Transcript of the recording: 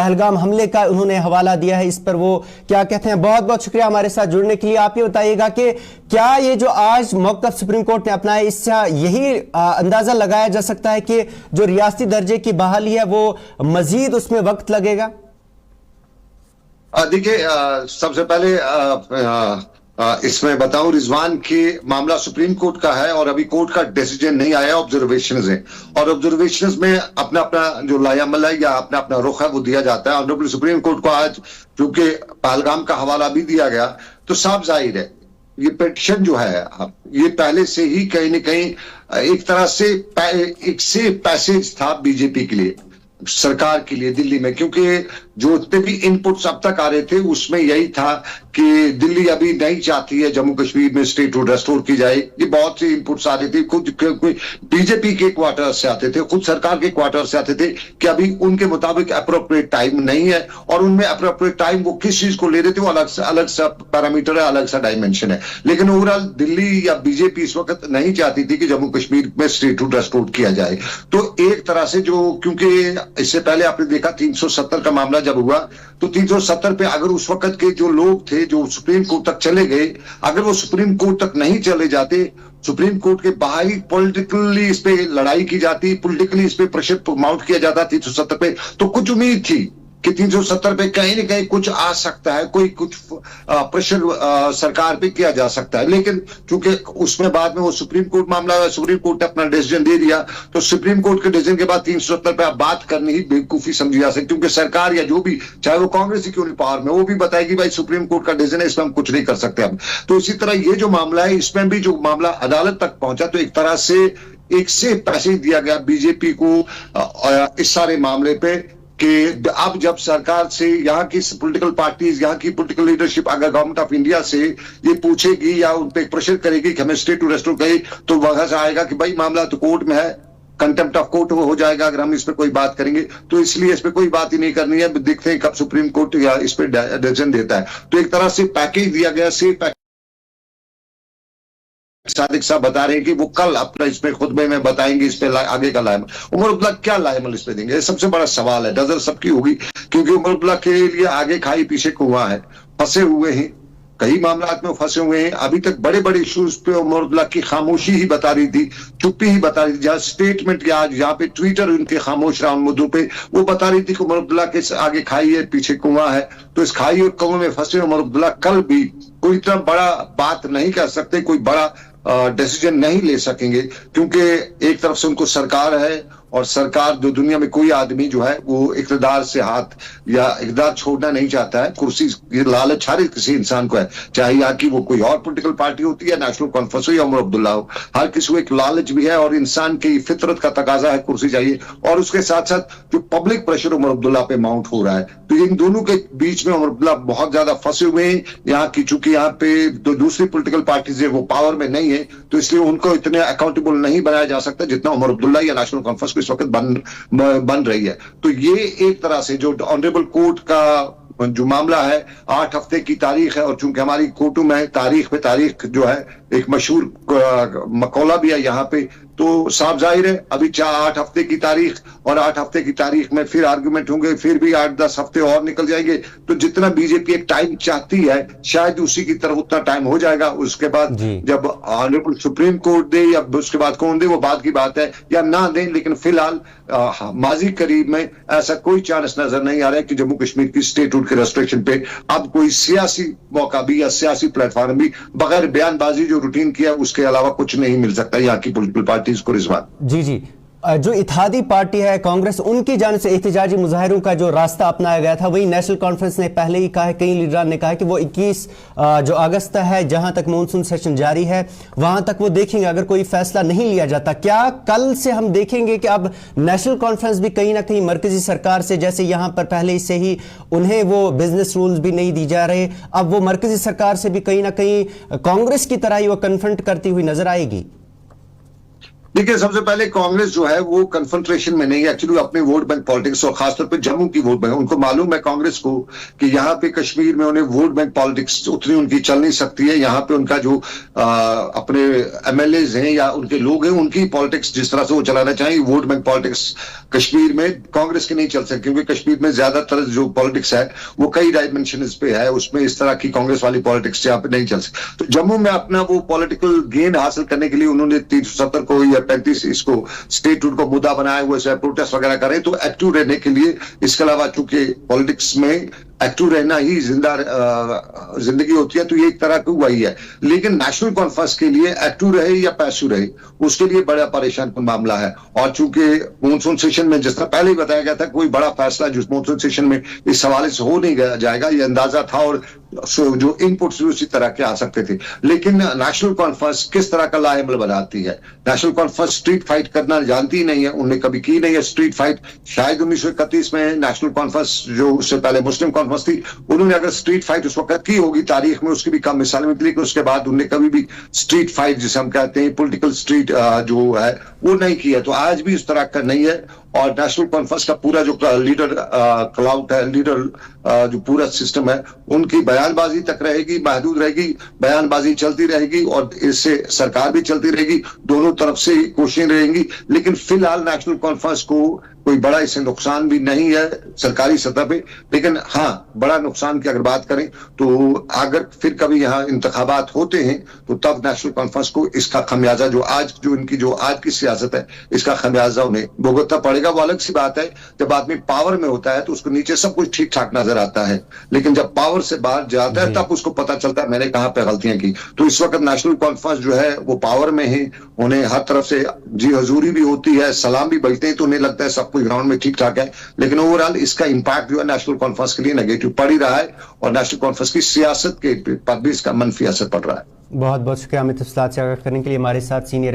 पहलगाम हमले का उन्होंने हवाला दिया है। इस पर वो क्या कहते हैं। बहुत बहुत शुक्रिया हमारे साथ जुड़ने के लिए। आप ये बताइएगा कि क्या ये जो आज मौक़िफ़ सुप्रीम कोर्ट ने अपनाया, इससे यही अंदाजा लगाया जा सकता है कि जो रियासती दर्जे की बहाली है वो मजीद उसमें वक्त लगेगा? देखिए, सबसे पहले इसमें बताऊं, रिजवान के मामला सुप्रीम कोर्ट का है और अभी कोर्ट का डिसीजन नहीं आया, ऑब्जर्वेशंस है और ऑब्जर्वेशंस में अपना अपना जो लायामल है या अपना अपना रुख है वो दिया जाता है। ऑनरेबल सुप्रीम कोर्ट को आज चूंकि पहलगाम का हवाला भी दिया गया तो साफ जाहिर है ये पिटीशन जो है ये पहले से ही कहीं न कहीं एक तरह से पैसेज था बीजेपी के लिए, सरकार के लिए दिल्ली में, क्योंकि जो उतने भी इनपुट्स अब तक आ रहे थे उसमें यही था कि दिल्ली अभी नहीं चाहती है जम्मू कश्मीर में स्टेटहुड रेस्टोर की जाए। ये बहुत सी इनपुट्स आ रहे थे, खुद बीजेपी के क्वार्टर से आते थे, खुद सरकार के क्वार्टर से आते थे कि अभी उनके मुताबिक अप्रोप्रिएट टाइम नहीं है और उनमें अप्रोप्रिएट टाइम वो किस चीज को ले रहे थे वो अलग सा पैरामीटर है, अलग सा डायमेंशन है। लेकिन ओवरऑल दिल्ली या बीजेपी इस वक्त नहीं चाहती थी कि जम्मू कश्मीर में स्टेटहुड रेस्टोर किया जाए। तो एक तरह से जो, क्योंकि इससे पहले आपने देखा 370 का मामला जब हुआ तो 370 पे अगर उस वक्त के जो लोग थे जो सुप्रीम कोर्ट तक चले गए, अगर वो सुप्रीम कोर्ट तक नहीं चले जाते, सुप्रीम कोर्ट के बाहर ही पॉलिटिकली इस पे लड़ाई की जाती, पॉलिटिकली इस पे प्रेशर माउंट किया जाता 370 पे, तो कुछ उम्मीद थी कि 370 पे कहीं ना कहीं कुछ आ सकता है, कोई कुछ प्रेशर सरकार पे किया जा सकता है। लेकिन चूंकि उसमें बाद में वो सुप्रीम कोर्ट मामला, सुप्रीम कोर्ट ने अपना डिसीजन दे दिया, तो सुप्रीम कोर्ट के डिसीजन के बाद 370 पे आप बात करनी ही बेवकूफी समझी जा सकती, क्योंकि सरकार या जो भी, चाहे वो कांग्रेस ही क्यों नहीं पावर में, वो भी बताएगी भाई सुप्रीम कोर्ट का डिसीजन है, इसमें हम कुछ नहीं कर सकते अब। तो इसी तरह ये जो मामला है इसमें भी जो मामला अदालत तक पहुंचा तो एक तरह से एक से पैसे दिया गया बीजेपी को इस सारे मामले पे कि अब जब सरकार से यहाँ की पॉलिटिकल पार्टीज, यहाँ की पॉलिटिकल लीडरशिप अगर गवर्नमेंट ऑफ इंडिया से ये पूछेगी या उन पे प्रेशर करेगी कि हमें स्टेट टू रेस्टोर कहे, तो वहां से आएगा कि भाई मामला तो कोर्ट में है, कंटेम्प्ट ऑफ कोर्ट हो जाएगा अगर हम इस पे कोई बात करेंगे, तो इसलिए इस पे कोई बात ही नहीं करनी है। देखते हैं कब सुप्रीम कोर्ट या इस पे डिसीजन देता है। तो एक तरह से पैकेज दिया गया, सेफ पैकेज। सादिक साहब बता रहे हैं कि वो कल अपना इसमें खुतबे में बताएंगे इस पे आगे का लायमल, उमर अब्दुल्ला क्या लायमल इस पे देंगे, ये सबसे बड़ा सवाल है। नजर सबकी होगी क्योंकि उमर अब्दुल्ला के लिए आगे खाई पीछे कुआं है, फंसे हुए हैं, कई मामलात में फंसे हुए हैं। अभी तक बड़े बड़े इश्यूज पे उमर अब्दुल्ला की खामोशी ही बता रही थी, चुप्पी ही बता रही थी। जहां स्टेटमेंट या जहां पे ट्विटर उनके खामोश रहा उन मुद्दों पे, वो बता रही थी कि उमर अब्दुल्ला के आगे खाई है पीछे कुआं है। तो इस खाई और कुएं में फंसे उमर अब्दुल्ला कल भी कोई इतना बड़ा बात नहीं कर सकते, कोई बड़ा डिसीजन नहीं ले सकेंगे, क्योंकि एक तरफ से उनको सरकार है और सरकार जो दुनिया में कोई आदमी जो है वो इक़्तिदार से हाथ या इक़्तिदार छोड़ना नहीं चाहता है। कुर्सी की लालच हर किसी इंसान को है, चाहे यहाँ की वो कोई और पॉलिटिकल पार्टी होती है, नेशनल कॉन्फ्रेंस हो या उमर अब्दुल्ला हो, हर किसी को एक लालच भी है और इंसान की फितरत का तकाजा है कुर्सी चाहिए। और उसके साथ साथ जो पब्लिक प्रेशर उमर अब्दुल्ला पे माउंट हो रहा है, तो इन दोनों के बीच में उमर अब्दुल्ला बहुत ज्यादा फंसे हुए हैं। यहाँ की चूंकि यहाँ पे जो दूसरी पॉलिटिकल पार्टीज है वो पावर में नहीं है, तो इसलिए उनको इतने अकाउंटेबल नहीं बनाया जा सकता जितना उमर अब्दुल्ला या नेशनल कॉन्फ्रेंस इस वक्त बन रही है। तो ये एक तरह से जो ऑनरेबल कोर्ट का जो मामला है 8 हफ्ते की तारीख है, और चूंकि हमारी कोर्टों में तारीख पे तारीख जो है एक मशहूर मकौला भी है यहाँ पे, तो साफ जाहिर है अभी 8 हफ्ते की तारीख और 8 हफ्ते की तारीख में फिर आर्गुमेंट होंगे, फिर भी 8-10 हफ्ते और निकल जाएंगे। तो जितना बीजेपी एक टाइम चाहती है शायद उसी की तरफ उतना टाइम हो जाएगा। उसके बाद जब ऑनरेबल सुप्रीम कोर्ट दे या उसके बाद कौन दे वो बात की बात है, या ना दें, लेकिन फिलहाल माजी करीब में ऐसा कोई चांस नजर नहीं आ रहा है कि जम्मू कश्मीर की स्टेटहुड के रेस्ट्रिक्शन पे अब कोई सियासी मौका भी या सियासी प्लेटफॉर्म भी बगैर बयानबाजी जो रूटीन किया उसके अलावा कुछ नहीं मिल सकता यहाँ की पॉलिटिकल पार्टीज को। रिजवान जी जी, जो इत्तेहादी पार्टी है कांग्रेस, उनकी जानिब से एहतजाजी मुजाहिरों का जो रास्ता अपनाया गया था, वही नेशनल कॉन्फ्रेंस ने पहले ही कहा है, कई लीडरान ने कहा है कि वो 21 जो अगस्त है, जहां तक मॉनसून सेशन जारी है वहां तक वो देखेंगे अगर कोई फैसला नहीं लिया जाता। क्या कल से हम देखेंगे कि अब नेशनल कॉन्फ्रेंस भी कहीं ना कहीं मरकजी सरकार से, जैसे यहां पर पहले से ही उन्हें वो बिजनेस रूल्स भी नहीं दी जा रहे, अब वो मरकजी सरकार से भी कहीं ना कहीं कांग्रेस की तरह ही वो कन्फ्रंट करती हुई नजर आएगी? देखिए, सबसे पहले कांग्रेस जो है वो कन्फ्रंट्रेशन में नहीं है, एक्चुअली अपने वोट बैंक पॉलिटिक्स और खासतौर पे जम्मू की वोट बैंक, उनको मालूम है कांग्रेस को कि यहाँ पे कश्मीर में उन्हें वोट बैंक पॉलिटिक्स उतनी उनकी चल नहीं सकती है। यहाँ पे उनका जो अपने एमएलएज हैं या उनके लोग हैं, उनकी पॉलिटिक्स जिस तरह से वो चलाना चाहिए, वोट बैंक पॉलिटिक्स कश्मीर में कांग्रेस की नहीं चल सकती, क्योंकि कश्मीर में ज्यादातर जो पॉलिटिक्स है वो कई डायमेंशन पे है, उसमें इस तरह की कांग्रेस वाली पॉलिटिक्स यहाँ पे नहीं चल सकती। तो जम्मू में अपना वो पॉलिटिकल गेन हासिल करने के लिए उन्होंने 370 को या 35 इसको स्टेटहुड को मुद्दा बनाया हुआ है, प्रोटेस्ट वगैरह करें, तो एक्टिव रहने के लिए, इसके अलावा चूंकि पॉलिटिक्स में एक्टिव रहना ही जिंदगी होती है, तो ये एक तरह की वही है। लेकिन नेशनल कॉन्फ्रेंस के लिए एक्टिव रहे या पैसिव रहे, उसके लिए बड़ा परेशान मामला है। और चूंकि मॉनसून सेशन में जिस तरह पहले ही बताया गया था, कोई बड़ा फैसला जिस मॉनसून सेशन में इस हवाले से हो नहीं जाएगा, ये अंदाजा था, और जो इनपुट्स भी उसी तरह के आ सकते थे। लेकिन नेशनल कॉन्फ्रेंस किस तरह का लाएबल बनाती है? नेशनल कॉन्फ्रेंस स्ट्रीट फाइट करना जानती ही नहीं है, उन्होंने कभी की नहीं है स्ट्रीट फाइट। शायद 1931 में नेशनल कॉन्फ्रेंस, जो उससे पहले मुस्लिम कॉन्फ्रेंस थी, उन्होंने अगर स्ट्रीट फाइट उस वक्त की होगी तारीख में, उसकी भी कम मिसाल मिलती, कि उसके बाद उन्होंने कभी भी स्ट्रीट फाइट जिसे हम कहते हैं पॉलिटिकल स्ट्रीट जो है वो नहीं किया। तो आज भी उस तरह का नहीं है। और नेशनल कॉन्फ्रेंस का पूरा जो लीडर क्लाउड है, लीडर जो पूरा सिस्टम है, उनकी बयानबाजी तक रहेगी, महदूद रहेगी, बयानबाजी चलती रहेगी और इससे सरकार भी चलती रहेगी, दोनों तरफ से कोशिशें रहेंगी। लेकिन फिलहाल नेशनल कॉन्फ्रेंस को कोई बड़ा इससे नुकसान भी नहीं है सरकारी सतह पे। लेकिन हाँ, बड़ा नुकसान की अगर बात करें तो अगर फिर कभी यहाँ इंतखाबात होते हैं तो तब नेशनल कॉन्फ्रेंस को इसका खमियाजा, जो इनकी आज की सियासत है, इसका खमियाजा उन्हें भुगतना पड़ेगा। वो अलग सी बात है, जब आदमी पावर में होता है तो उसको नीचे सब कुछ ठीक ठाक नजर आता है, लेकिन जब पावर से बाहर जाता है तब उसको पता चलता है मैंने कहां पे गलतियां की। तो इस वक्त नेशनल कॉन्फ्रेंस जो है वो पावर में है, उन्हें हर तरफ से जी हजूरी भी होती है, सलाम भी बजते हैं, तो उन्हें लगता है सब कुछ ग्राउंड में ठीक ठाक है। लेकिन ओवरऑल इसका इंपैक्ट जो है नेशनल कॉन्फ्रेंस के लिए नेगेटिव पड़ ही रहा है, और नेशनल कॉन्फ्रेंस की सियासत के पर भी इसका मनफी असर पड़ रहा है। बहुत बहुत शुक्रिया अमित, तफसीलात से आगाह करने के लिए। हमारे साथ सीनियर